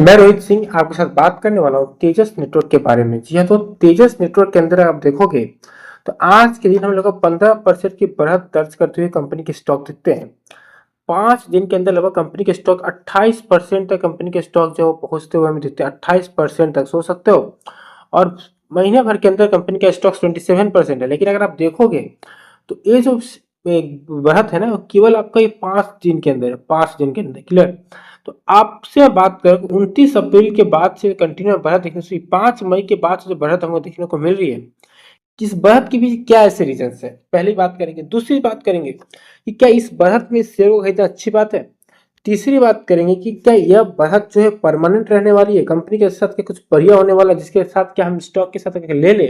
मैं रोहित सिंह आपके साथ बात करने वाला हूँ तेजस नेटवर्क के बारे में। जी हाँ, तो तेजस नेटवर्क के अंदर आप देखोगे तो आज के दिन हम लोग 15% की बढ़त दर्ज करते हुए कंपनी के स्टॉक दिखते हैं। 5 दिन के अंदर लगभग कंपनी के स्टॉक 28% तक कंपनी के स्टॉक जो पहुंचते हुए हमें दिखते हैं। 28% तक सोच सकते हो। और महीने भर के अंदर कंपनी का स्टॉक 27% है। लेकिन अगर आप देखोगे तो ये जो बढ़त है ना, वो केवल आपका ये 5 दिन के अंदर है। 5 दिन के अंदर क्लियर। तो आपसे बात करें 29 अप्रैल के बाद से कंटिन्यू बढ़त देखने से 5 मई के बाद से जो बढ़त हमको देखने को मिल रही है, इस बढ़त के पीछे क्या ऐसे रीजन है, पहली बात करेंगे। दूसरी बात करेंगे कि क्या इस बढ़त में शेयर को खरीदना अच्छी बात है। तीसरी बात करेंगे कि क्या यह बढ़त जो है परमानेंट रहने वाली है, कंपनी के साथ क्या कुछ बढ़िया होने वाला है जिसके साथ क्या हम स्टॉक के साथ अगर ले ले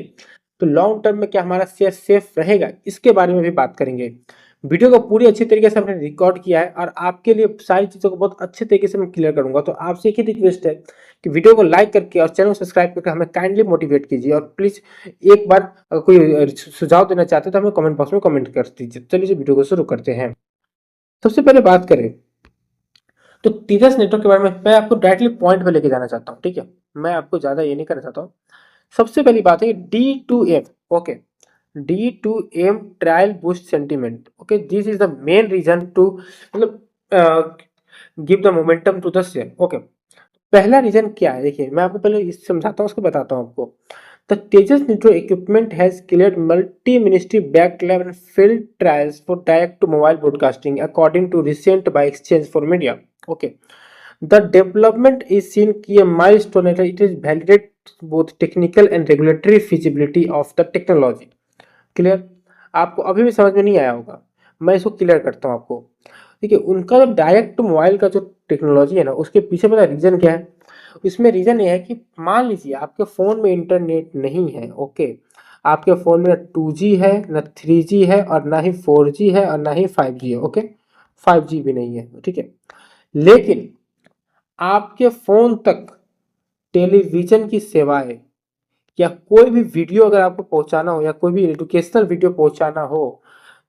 तो लॉन्ग टर्म में क्या हमारा शेयर सेफ रहेगा, इसके बारे में भी बात करेंगे। वीडियो को पूरी अच्छी तरीके से हमने रिकॉर्ड किया है और आपके लिए सारी चीज़ों को बहुत अच्छे तरीके से मैं क्लियर करूंगा। तो आपसे एक ही रिक्वेस्ट है कि वीडियो को लाइक करके और चैनल को सब्सक्राइब करके हमें काइंडली मोटिवेट कीजिए। और प्लीज़ एक बार कोई सुझाव देना चाहते हैं तो हमें कमेंट बॉक्स में कमेंट कर दीजिए। चलिए वीडियो को शुरू करते हैं। सबसे पहले बात करें तो तेजस नेटवर्क के बारे में मैं आपको डायरेक्टली पॉइंट पे लेके जाना चाहता हूँ। ठीक है, मैं आपको ज़्यादा ये नहीं करना चाहता हूँ। सबसे पहली बात है D2M। Okay, D2M trial boost sentiment. Okay, this is the main reason to मतलब give the momentum to the share. Okay, पहला रीजन क्या है देखिए, मैं आपको पहले इस समझाता हूँ, उसको बताता हूँ आपको। The Tejas network equipment has cleared multi ministry back lab and field trials for direct to mobile broadcasting according to recent by exchange for media. Okay, the development is seen की माइलस्टोन है, it is validate both technical and regulatory feasibility of the technology. Clear? आपको अभी भी समझ में नहीं आया होगा, मैं इसको क्लियर करता हूँ आपको। देखिए, उनका जो डायरेक्ट टू मोबाइल का जो टेक्नोलॉजी है ना, उसके पीछे पता रीजन क्या है। इसमें रीजन ये है कि मान लीजिए आपके फोन में इंटरनेट नहीं है। ओके, आपके फोन में 2G है, न 3G है, और ना ही 4G है, और ना ही 5G है। ओके, 5G भी नहीं है। ठीक है, लेकिन आपके फोन तक टेलीविजन की सेवाएं या कोई भी वीडियो अगर आपको पहुंचाना हो या कोई भी एजुकेशनल वीडियो पहुंचाना हो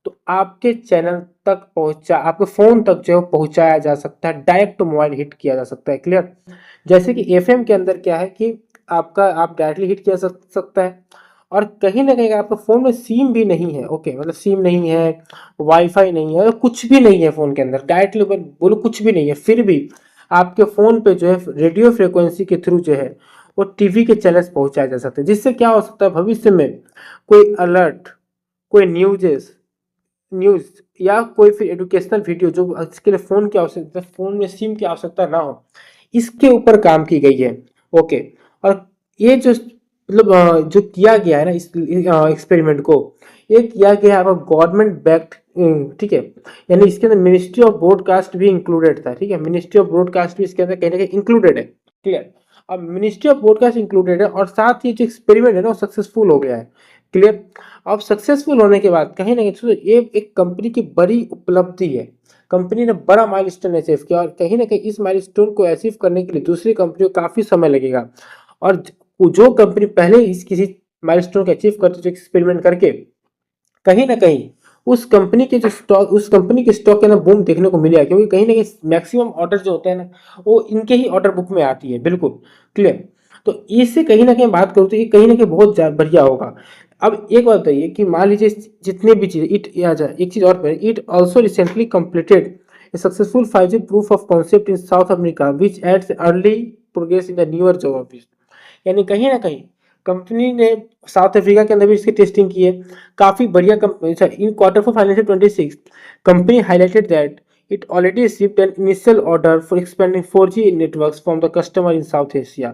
तो आपके चैनल तक पहुंचा, आपके फोन तक जो है पहुंचाया जा सकता है, डायरेक्ट टू मोबाइल हिट किया जा सकता है। क्लियर? जैसे कि एफएम के अंदर क्या है कि आपका आप डायरेक्टली हिट किया सकता है। और कहीं ना कहीं आपके फोन में सिम भी नहीं है। ओके, मतलब सिम नहीं है, वाईफाई नहीं है, कुछ भी नहीं है फोन के अंदर, डायरेक्टली बोलो कुछ भी नहीं है, फिर भी आपके फोन पे जो है रेडियो फ्रिक्वेंसी के थ्रू जो है वो टीवी के चैनल्स पहुंचाए जा सकते हैं। जिससे क्या हो सकता है भविष्य में कोई अलर्ट, कोई न्यूज या कोई फिर एजुकेशनल वीडियो जो इसके लिए फोन की आवश्यकता, फोन में सिम की आवश्यकता ना हो, इसके ऊपर काम की गई है। ओके, और ये जो मतलब जो किया गया है ना इस एक्सपेरिमेंट को, ये किया गया है गवर्नमेंट बैक्ड। ठीक है, यानी इसके अंदर मिनिस्ट्री ऑफ ब्रॉडकास्ट भी इंक्लूडेड था। ठीक है, मिनिस्ट्री ऑफ ब्रॉडकास्ट भी इसके अंदर कहीं ना कहीं इंक्लूडेड है। क्लियर? अब मिनिस्ट्री ऑफ ब्रॉडकास्ट इंक्लूडेड है और साथ ही जो एक्सपेरिमेंट है ना वो सक्सेसफुल हो गया है। क्लियर? अब सक्सेसफुल होने के बाद कहीं ना कहीं तो ये एक कंपनी की बड़ी उपलब्धि है। कंपनी ने बड़ा माइलस्टोन अचीव किया और कहीं ना कहीं इस माइलस्टोन को अचीव करने के लिए दूसरी कंपनियों को काफी समय लगेगा। और जो कंपनी पहले इस किसी माइलस्टोन को अचीव करती है एक्सपेरिमेंट करके, कहीं ना कहीं उस कंपनी के जो स्टॉक, उस कंपनी के स्टॉक के ना बूम देखने को मिलेगा, क्योंकि कहीं ना कहीं मैक्सिमम ऑर्डर जो होते हैं ना वो इनके ही ऑर्डर बुक में आती है। बिल्कुल क्लियर? तो इससे कहीं ना कहीं बात करूँ तो ये कहीं ना कहीं बहुत बढ़िया होगा। अब एक बात बताइए कि मान लीजिए जितने भी चीज इट आ जाए, एक चीज और पर it also recently completed a successful 5G proof of concept in South America which adds early progress in the newer geographies। यानी कहीं ना कहीं कंपनी ने साउथ अफ्रीका के अंदर भी इसकी टेस्टिंग की है। काफी बढ़िया company. In quarter for financial 26 company highlighted that it already received an initial order for expanding 4G networks from the customer in South Asia।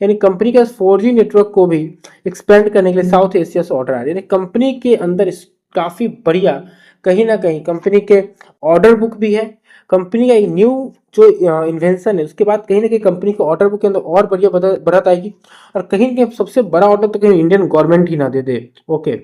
यानी कंपनी का 4G नेटवर्क को भी एक्सपेंड करने के लिए साउथ एशिया से ऑर्डर आ रहा है। यानी कंपनी के अंदर काफी बढ़िया कहीं ना कहीं कंपनी के ऑर्डर बुक भी है। कंपनी का एक न्यू जो इन्वेंशन है उसके बाद कहीं ना कहीं कंपनी के ऑर्डर बुक के अंदर और बढ़िया बढ़त आएगी। और कहीं ना कहीं सबसे बड़ा ऑर्डर तो कहीं इंडियन गवर्नमेंट ही ना दे दे। ओके,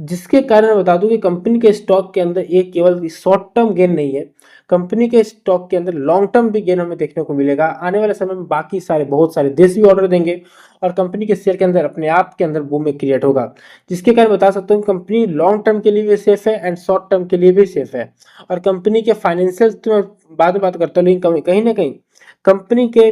जिसके कारण मैं बता दूं कि कंपनी के स्टॉक के अंदर एक केवल शॉर्ट टर्म गेन नहीं है, कंपनी के स्टॉक के अंदर लॉन्ग टर्म भी गेन हमें देखने को मिलेगा। आने वाले समय में बाकी सारे बहुत सारे देश भी ऑर्डर देंगे और कंपनी के शेयर के अंदर अपने आप के अंदर बूम क्रिएट होगा। जिसके कारण बता सकता हूँ कंपनी लॉन्ग टर्म के लिए भी सेफ है एंड शॉर्ट टर्म के लिए भी सेफ है। और कंपनी के फाइनेंशियल तो मैं बाद में बात करता हूँ, लेकिन कहीं ना कहीं कंपनी के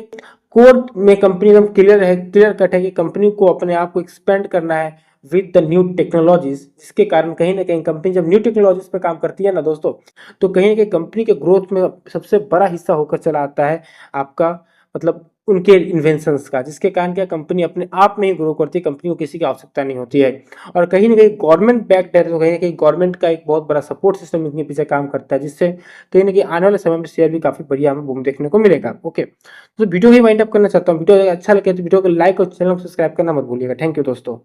कोड में कंपनी एकदम क्लियर कट है कि कंपनी को अपने आप को एक्सपेंड करना है विद द न्यू टेक्नोलॉजीज, जिसके कारण कहीं ना कहीं कंपनी जब न्यू टेक्नोलॉजीज पे काम करती है ना दोस्तों, तो कहीं ना कहीं कंपनी के ग्रोथ में सबसे बड़ा हिस्सा होकर चला आता है आपका, मतलब उनके इन्वेंशंस का, जिसके कारण क्या कंपनी अपने आप में ही ग्रो करती है, कंपनी को किसी की आवश्यकता नहीं होती है। और कहीं ना कहीं गवर्नमेंट बैक्ड है, तो कहीं ना कहीं गवर्नमेंट का एक बहुत बड़ा सपोर्ट सिस्टम इनके पीछे काम करता है, जिससे कहीं ना कहीं आने वाले समय में शेयर भी काफी बढ़िया हमें बूम देखने को मिलेगा। ओके, तो वीडियो ही वाइंड अप करना चाहता हूँ। वीडियो अगर अच्छा लगे तो वीडियो को लाइक और चैनल को सब्सक्राइब करना मत भूलिएगा। थैंक यू दोस्तों।